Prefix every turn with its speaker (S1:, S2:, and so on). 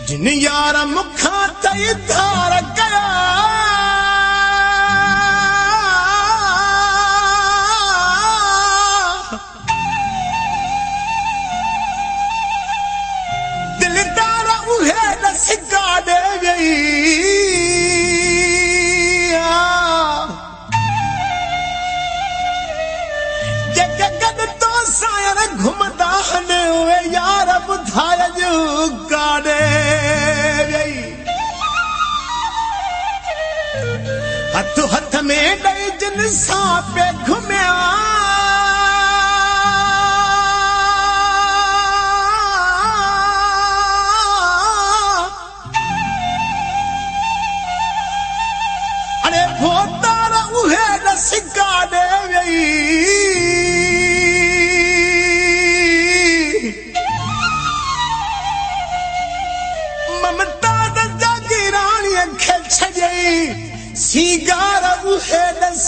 S1: जिन यार मुखा तई धार गया दिलदार उहे दस गाड़े गई जगत तो सायर घुमदा हने वे यार बुधाया जो गाड़े गई हथ हथ में डई जिन सापे घुमया अरे भोतार उहे दस गाड़े गई ममता जागी रानी छजई सीगार उहे दस